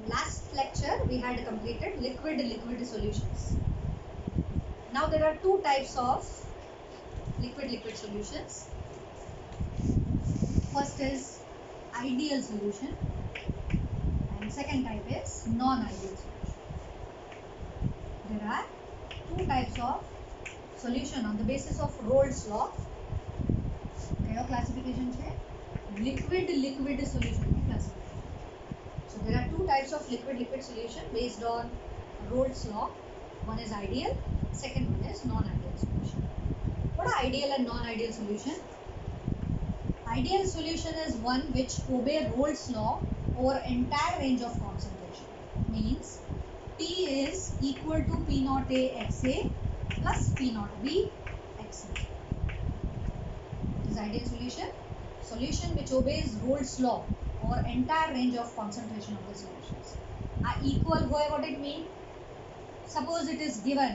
Last lecture we had completed liquid solutions. Now there are two types of liquid solutions. First is ideal solution and second type is non-ideal solution. There are two types of solution on the basis of Rolle's law. કયો classification છે? Liquid solution ની classification. So there are two types of liquid solution based on Rolle's law. One is ideal, second one is non-ideal solution. What are ideal and non-ideal solution? Ideal solution is one which obey Rolle's law over entire range of concentration. Means P is equal to P naught A XA plus P naught B XA. What is ideal solution? Solution which obeys Rolle's law over entire range of concentration of the solutions. Equal hoy, what it mean? Suppose it is given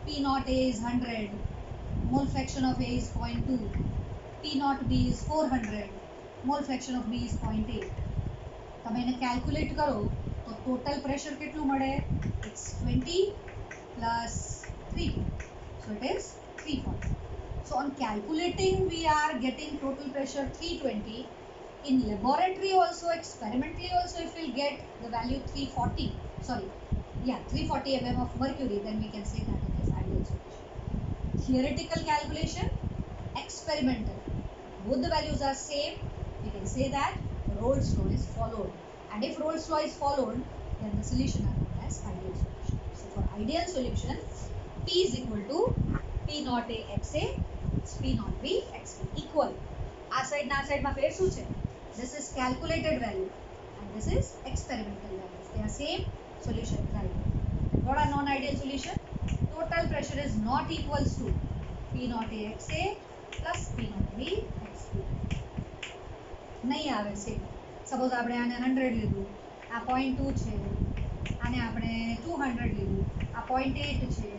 P naught A is 100, mole fraction of A is 0.2, P naught B is 400, mole fraction of B is 0.8. તમે એને calculate કરો તો total pressure કેટલું મળે? It's 20 plus 340. So it is 340. So on calculating we are getting total pressure 320. In laboratory also, experimentally also, if we get the value 340 mm of mercury, then we can say that it is ideal solution. Theoretical calculation, experimental, both the values are same, we can say that Rolle's law is followed, and if Rolle's law is followed, then the solution are known as ideal solution. So for ideal solution, P is equal to P naught A XA, P naught B XB equal. side માં ફેર શું છે? This is calculated value and this is experimental value. They are same, solution is ideal. What are non-ideal solution? Total pressure is not equals to P naught A XA plus P naught B XB. નહીં આવે same. Suppose આપણે આને 100 લીધું, આ 0.2 છે, આને આપણે 200 લીધું, આ 0.8 છે.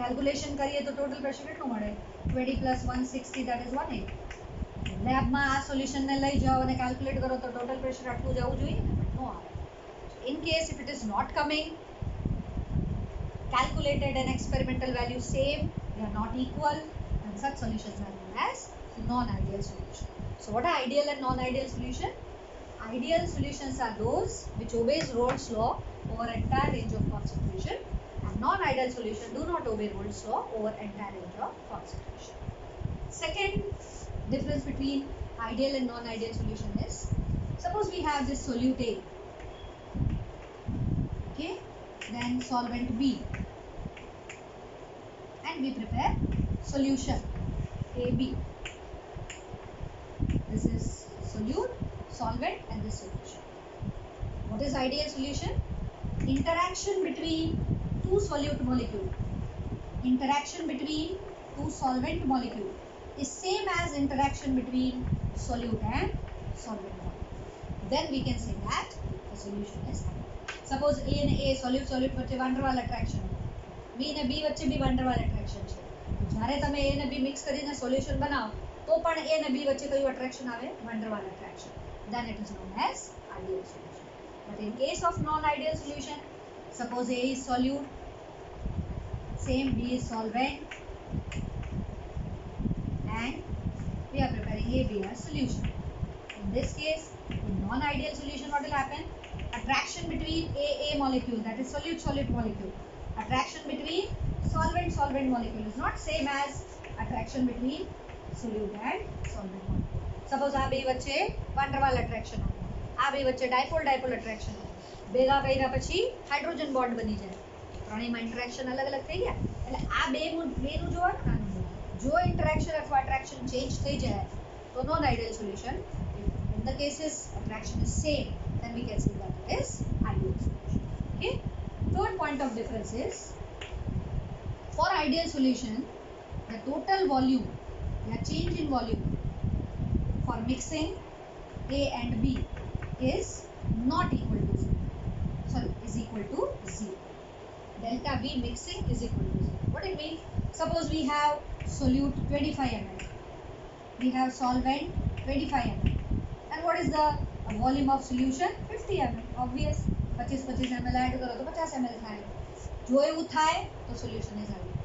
Calculation કરીએ તો total pressure કેટલું મળે? 20 plus 160, that is 180. લેબમાં આ સોલ્યુશનને લઈ જાઓ અને કેલ્ક્યુલેટ કરો તો ટોટલ પ્રેશર આટલું જવું જોઈએ ને, બટ નો આવે. In case if it is not coming, calculated and experimental value same, they are not equal, and such solutions are known as non-ideal solution. So what are ideal and non-ideal solution? Ideal solutions are those which obeys Rolle's law over entire range of concentration, and non-ideal solution do not obey Rolle's law over entire range of concentration. Second difference between ideal and non-ideal solution is, suppose we have this solute A, okay, then solvent B, and we prepare solution AB. This is solute, solvent, and this solution. What is ideal solution? Interaction between two solute molecule, interaction between two solvent molecule is same as interaction between solute and solvent molecule. Then we can say that the solution is ideal. Suppose A and A solute વચ્ચે van der Waals attraction, B અને B વચ્ચે બી van der Waals attraction છે. જ્યારે તમે A અને B mix કરીને solution બનાવો તો પણ A અને B વચ્ચે કયું attraction આવે? van der Waals attraction. Then it is known as ideal solution. But in case of non-ideal solution, suppose A is solute, same B is solvent, and we are preparing AB as solution. In this case, in non-ideal solution, what will happen? Attraction between AA molecule, that is solute molecule, attraction between solvent molecule is not same as attraction between solute and solvent molecule. Suppose આ બે વચ્ચે van der Waals attraction આવે, આ બે વચ્ચે dipole attraction આવે, ભેગા કર્યા પછી હાઇડ્રોજન બોન્ડ બની જાય, ત્રણેયમાં ઇન્ટરેક્શન અલગ અલગ થઈ ગયા, એટલે આ બેનું જોવાનું નાનું જોવાનું. જો ઇન્ટરેક્શન અથવા attraction change થઈ જાય તો non-ideal solution. In the cases attraction is same, then we can say that it is ideal solution. Okay. Third point of difference is, for ideal solution, the total volume, the change in volume for mixing A and B is not equal to 0. Sorry, is equal to 0. Delta V mixing is equal to 0. What it means? Suppose we have solute 25 ml, we have solvent 25 ml, and what is the volume of solution 50 ml. Obvious 25 ml add करो तो 50 ml થાય જો એવું થાય તો solution is ideal.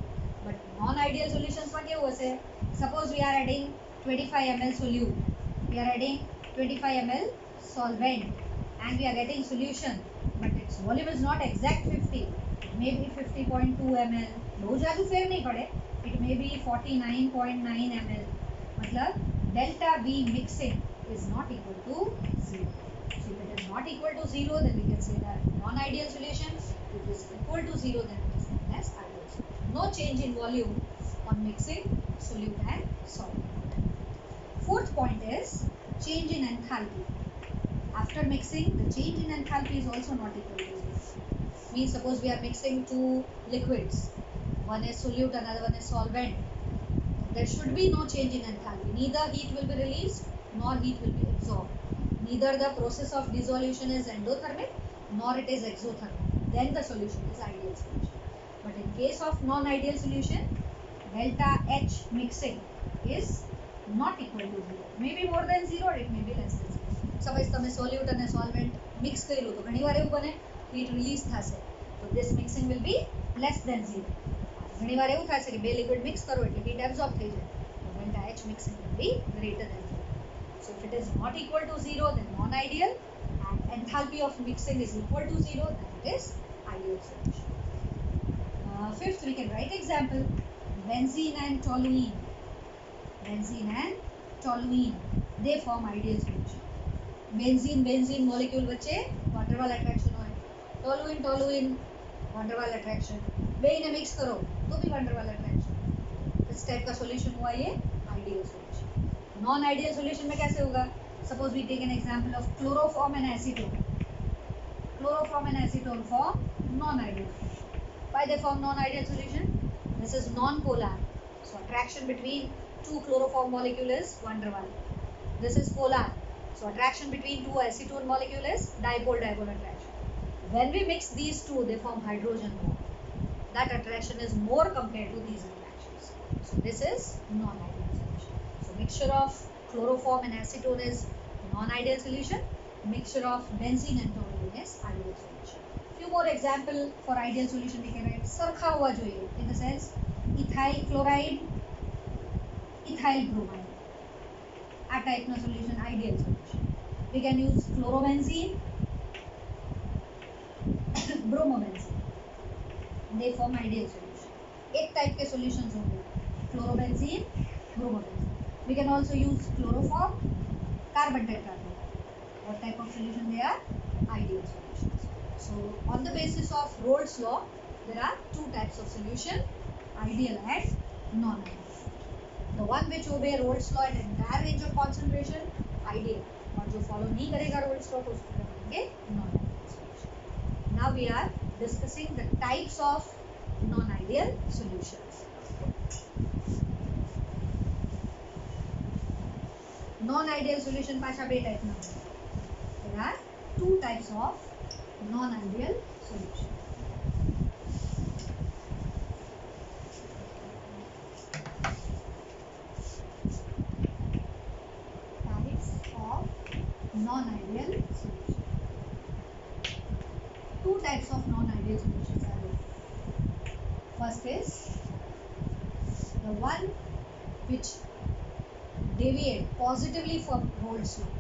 But non ideal સોલ્યુશન્સમાં કેવું હશે? Suppose we are adding 25 ml solute, we are adding 25 ml solvent and we are getting solution, but its volume is not exact 50, it may be 50.2 ml. બહુ જાજુ ફેર નહીં પડે, it may be 49.9 ml. मतलब delta V mixing is not equal to 0. So if it is not equal to 0, then we can say that non-ideal solution. If it is equal to 0, then it is known as ideal solution. No change in volume on mixing solute and solvent. Fourth point is change in enthalpy. After mixing, the change in enthalpy is also not equal to 0. Means suppose we are mixing two liquids, one is solute, another one is solvent. There should be no change in enthalpy. Neither heat will be released nor heat will be absorbed. Neither the process of dissolution is endothermic nor it is exothermic. Then the solution is ideal solution. But in case of non-ideal solution, delta H mixing is not equal to 0. Maybe more than 0 or it may be less than 0. Suppose તમે સોલ્યુટ અને solvent mix કર્યું તો ઘણીવાર એવું બને heat release થશે તો this mixing will be less than 0. ઘણીવાર એવું થશે કે બે લિક્વિડ મિક્સ કરો એટલે હીટ એબ્ઝોર્બ થઈ જાય તો delta H mixing will be greater than 0. So if it is not equal to 0, then non-ideal, and enthalpy of mixing is equal to 0, then it is ideal solution. Fifth, we can write example: benzene and toluene. Benzene and toluene, they form ideal solution. Benzene molecule વચ્ચે water વાલ attraction હોય, ટોલુઇન water वाल attraction, बेने mix करो तो भी water वाल attraction. इस type का सॉल्यूशन हुआ ये ideal solution. Non ideal solution में कैसे होगा? Suppose we take an example of chloroform and acetone. Chloroform and acetone form non ideal. Why they form non ideal solution? This is non polar, so attraction between two chloroform molecule is van der Waal. This is polar, so attraction between two acetone molecule is dipole attraction. When we mix these two, they form hydrogen bond. That attraction is more compared to these attractions. So this is non-ideal solution. So mixture of chloroform and acetone is non-ideal solution. Mixture of benzene and toluene is ideal solution. Few more example for ideal solution we can write. સરખા હોવા જોઈએ, in the sense ethyl chloride, ethyl bromide. આ ટાઈપનો solution ideal solution. We can use chlorobenzene, bromobenzene. They form ideal solution. एक type के solutions होंगे, chlorobenzene, bromobenzene. We can also use chloroform, carbon tetrachloride. What type of solution they are? Ideal solutions. So on the basis of Rolle's law, there are two types of solution, ideal and non-ideal. The one which obey Rolle's law at entire range of concentration, ideal. और जो follow नहीं करेगा Rolle's law तो उसको कहेंगे non-ideal solution. Now we are discussing the types of non-ideal solutions. Non-ideal solution पाछा बे type ना. There are two types of non-ideal solution. Types of non-ideal solution. Two types of non-ideal solutions are there. First is the one which deviate positively from Rolle's law.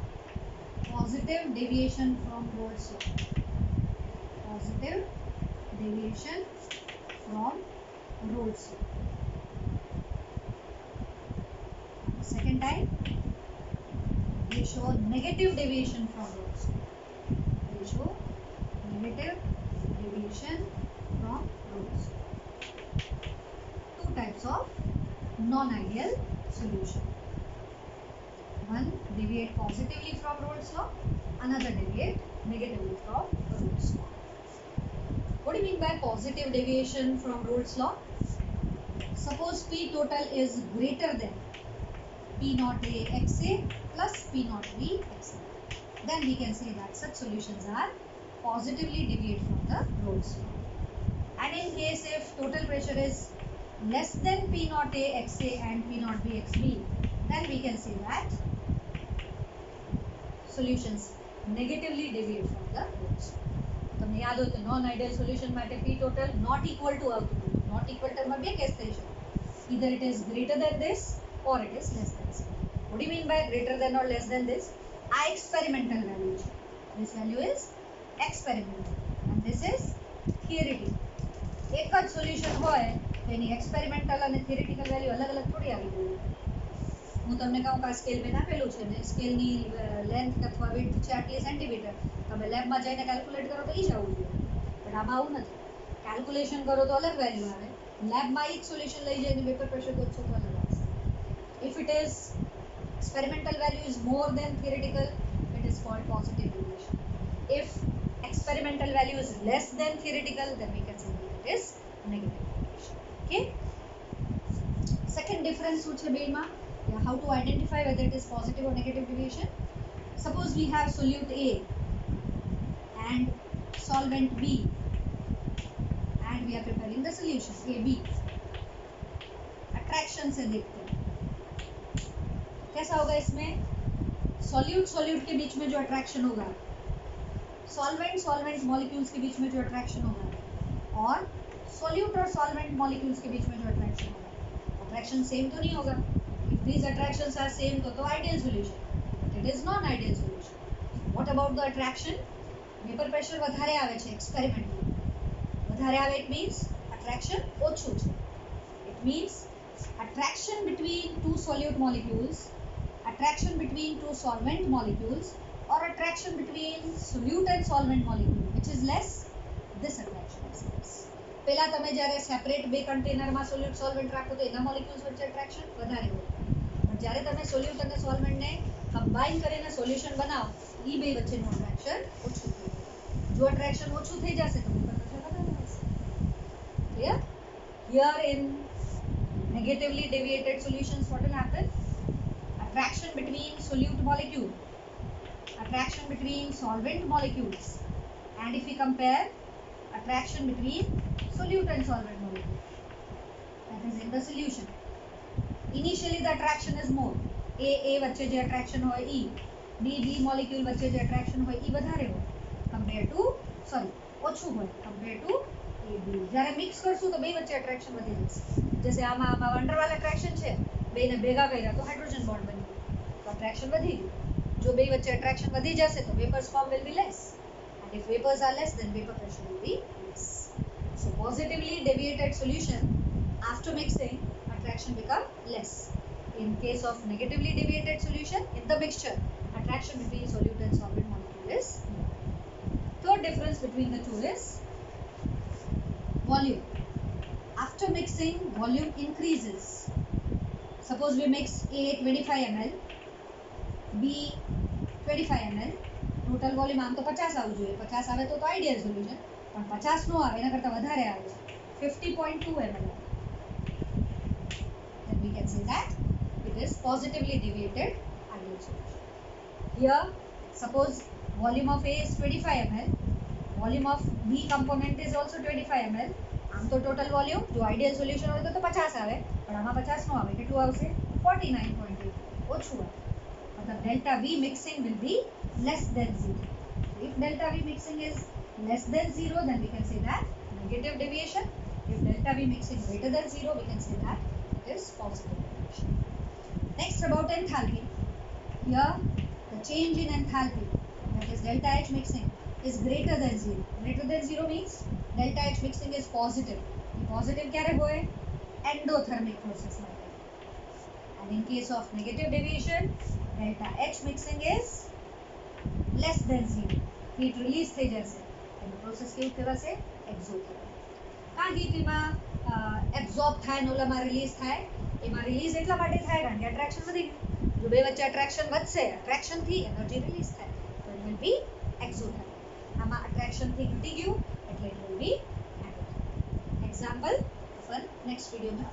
Positive deviation from Rolle's law. Positive deviation from Rolle's law. Second type, they show negative deviation from Rolle's law. They show negative deviation from Rolle's law. Two types of non-ideal solution. One deviate positively from Rolle's law, another deviate negatively from Rolle's law. What do you mean by positive deviation from Rolle's law? Suppose P total is greater than P naught A XA plus P naught B XA. Then we can say that such solutions are positively deviate from the Rolle's law. And in case if total pressure is less than P naught A XA and P naught B XB, then we can say that solutions negatively deviate from the rules. તમને યાદ હોય તો non ideal solution માટે p total not equal to આવતું હતું. not equal ટર્મમાં બે case થઈ શકે. either it is greater than this or it is less than this. What do you mean by greater than or less than this? આ experimental value છે. This value is experimental and this is theoretical. એક જ solution હોય તો એની experimental અને theoretical value અલગ અલગ થોડી આવી જોઈએ. હું તમને કહું કે આ સ્કેલ મેં આપેલું છે ને સ્કેલની લેન્થ અથવા વિડ્થ છે આટલી સેન્ટીમીટર, તમે લેબમાં જઈને કેલ્ક્યુલેટ કરો તો એ જ આવવું જોઈએ, પણ આમાં આવું નથી. કેલ્ક્યુલેશન કરો તો અલગ વેલ્યુ આવે, લેબમાં એ જ સોલ્યુશન લઈ જઈને પેપર પ્રેશર ગોતશો તો અલગ આવશે. If it is experimental value is more than theoretical, it is called positive deviation. If experimental value is less than theoretical, then we can say that it is negative deviation. Okay. Second difference શું છે બેમાં? How to identify whether it is positive or negative deviation? Suppose we have solute A and solvent B and we are preparing the solution AB. Attraction से देखते हैं कैसा होगा इसमें. Solute solute के बीच में जो अट्रैक्शन होगा, सॉल्वेंट सॉल्वेंट मॉलिक्यूल्स के बीच में जो अट्रैक्शन होगा, और सॉल्यूट और सॉल्वेंट मॉलिक्यूल्स के बीच में जो अट्रैक्शन होगा, अट्रैक्शन सेम तो नहीं होगा. If these attractions are same तो ideal solution, but it is non ideal solution. What about the attraction? Vapour pressure વધારે આવે છે એક્સપેરિમેન્ટમાં, વધારે આવે ઇટ મીન્સ અટ્રેક્શન ઓછું છે. It means attraction between two solute molecules, attraction between two solvent molecules, or attraction between solute and solvent molecule, which is less, this attraction is less. પહેલા તમે જ્યારે સેપરેટ બે કન્ટેનરમાં સોલ્યુટ સોલ્વેન્ટ રાખો તો એના molecules વચ્ચે અટ્રેક્શન વધારે હોય, પણ જ્યારે તમે સોલ્યુટ અને સોલ્વેન્ટને કમ્બાઈન કરીને સોલ્યુશન બનાવો એ બે વચ્ચેનું અટ્રેક્શન ઓછું થઈ જાય. જો અટ્રેક્શન ઓછું થઈ જશે તો પેપર પ્રેશર વધારે હશે. Clear? Here in negatively deviated solutions, what will happen? Attraction between solute molecule, attraction between solvent molecules, and if we compare attraction between solute and solvent molecule, that is in the solution. Initially the attraction is more, A વચ્ચે જે attraction હોય E, B molecule વચ્ચે જે attraction હોય E વધારે હોય compared to ઓછું હોય compared to AB. જ્યારે મિક્સ કરશું તો બે વચ્ચે attraction વધી જશે. जैसे आमा वंडरवाल अट्रैक्शन है, बेने भेगा कर्या तो हाइड्रोजन बॉन्ड बनी गयो, तो अट्रैक्शन वधी गई. जो बे वच्चे अट्रैक्शन वधी जशे तो vapours form will be less, and if vapours are less then vapour pressure will be less. So positively deviated solution after mixing attraction become less. In case of negatively deviated solution, in the mixture attraction between solute and solvent molecule is more. Third difference between the two is volume. After mixing, volume increases. Suppose we mix A 25 ml, B 25 ml, total volume આમ તો 50 આવવું જોઈએ. 50 આવે તો ideal solution, પણ 50 નો આવે, એના કરતા વધારે આવે છે 50.2 ml. Then we can say that it is positively deviated ideal solution. Here, suppose volume of A is 25 ml, volume of B component is also 25 ml. આમ તો ટોટલ વોલ્યુમ જો આઈડિયલ સોલ્યુશન હોય તો 50 આવે, પણ આમાં 50 નો આવે. કેટલું આવશે? 49.8, ઓછું આવે. મતલબ delta V mixing will be less than 0. If delta V mixing is less than 0, then we can say that negative deviation. If delta V mixing greater than 0, we can say that it is positive deviation. Next, about enthalpy. Here, the change in enthalpy, that is delta H mixing, is greater than 0. Greater than 0 means delta H mixing is positive. Positive ક્યારે હોય? Endothermic process માટે. And in case of negative deviation, delta H mixing is less than 0. Heat release થઈ જશે. અને process કેવું કહેવાશે? exothermic. કારણ કે એમાં એબ્ઝોર્બ થાય ને ઓલામાં રિલીઝ થાય, એમાં રિલીઝ એટલા માટે થાય કારણ કે અટ્રેક્શન વધી ગયું. જો બે વચ્ચે અટ્રેક્શન વધશે, અટ્રેક્શનથી એનર્જી રિલીઝ થાય, તો ઇટ વિલ બી exothermic. આમાં અટ્રેક્શનથી ઘટી ગયું એટલે it will be endothermic. Example upon next video में